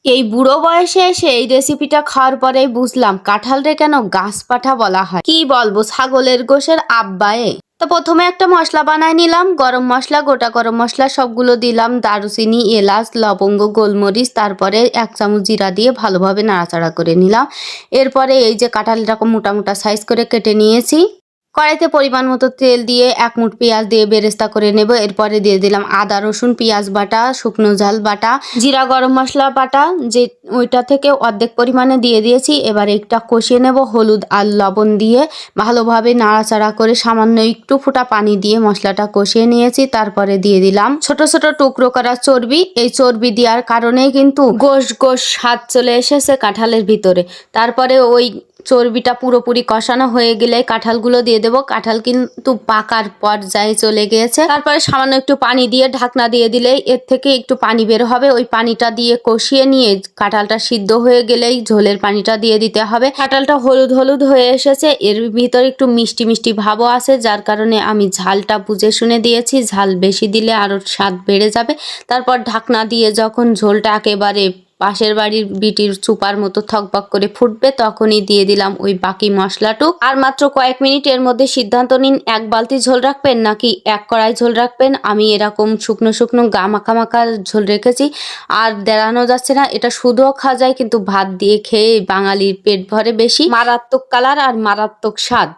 এই বুড়ো বয়সে এসে এই রেসিপিটা খাওয়ার পরেই বুঝলাম কাঁঠালরে কেন গাছ পাঠা বলা হয়। কি বলবো, ছাগলের গোশের আব্বায়ে। তো প্রথমে একটা মশলা বানায় নিলাম, গরম মশলা, গোটা গরম মশলা সবগুলো দিলাম, দারুচিনি, এলাচ, লবঙ্গ, গোলমরিচ, তারপরে 1 চামচ জিরা দিয়ে ভালোভাবে নাড়াচাড়া করে নিলাম। এরপরে এই যে কাঁঠাল এরকম মোটা মোটা সাইজ করে কেটে নিয়েছি। কড়াইতে পরিমাণ মতো তেল দিয়ে 1 মুঠ পেঁয়াজ দিয়ে বেরেস্তা করে নেব। এরপরে দিয়ে দিলাম আদা রসুন পেঁয়াজ বাটা, শুকনো ঝাল বাটা, জিরা গরম মশলা বাটা, যে ওইটা থেকে অর্ধেক পরিমাণে দিয়ে দিয়েছি। এবারে একটা কষিয়ে নেব, হলুদ আর লবণ দিয়ে ভালোভাবে নাড়াচাড়া করে সামান্য একটু ফোঁটা পানি দিয়ে মশলাটা কষিয়ে নিয়েছি। তারপরে দিয়ে দিলাম ছোট ছোট টুকরো করা চর্বি। এই চর্বি দেওয়ার কারণেই কিন্তু গোশ গোশ স্বাদ চলে এসেছে কাঁঠালের ভিতরে। তারপরে ওই চর্বিটা পুরোপুরি কষানো হয়ে গেলে কাঁঠালগুলো দিয়ে দেবো। কাঁঠাল কিন্তু পাকার পর্যায়ে চলে গিয়েছে। তারপরে সামান্য একটু পানি দিয়ে ঢাকনা দিয়ে দিলেই এর থেকে একটু পানি বের হবে। ওই পানিটা দিয়ে কষিয়ে নিয়ে কাঁঠালটা সিদ্ধ হয়ে গেলেই ঝোলের পানিটা দিয়ে দিতে হবে। কাঁঠালটা হলুদ হলুদ হয়ে এসেছে, এর ভিতরে একটু মিষ্টি মিষ্টি ভাবও আছে, যার কারণে আমি ঝালটা বুঝে শুনে দিয়েছি। ঝাল বেশি দিলে আরও স্বাদ বেড়ে যাবে। তারপর ঢাকনা দিয়ে যখন ঝোলটা একেবারে পাশের বাড়ির বিটির চুপার মতো থকবক করে ফুটবে, তখনই দিয়ে দিলাম ওই বাকি মশলাটুক। আর মাত্র কয়েক মিনিটের মধ্যে সিদ্ধান্ত নিন 1 বালতি ঝোল রাখবেন নাকি 1 কড়াই ঝোল রাখবেন। আমি এরকম শুকনো শুকনো গা মাখা মাখা ঝোল রেখেছি, আর দেড়ানো যাচ্ছে না। এটা শুধুও খাওয়া যায়, কিন্তু ভাত দিয়ে খেয়ে বাঙালির পেট ভরে বেশি। মারাত্মক কালার আর মারাত্মক স্বাদ।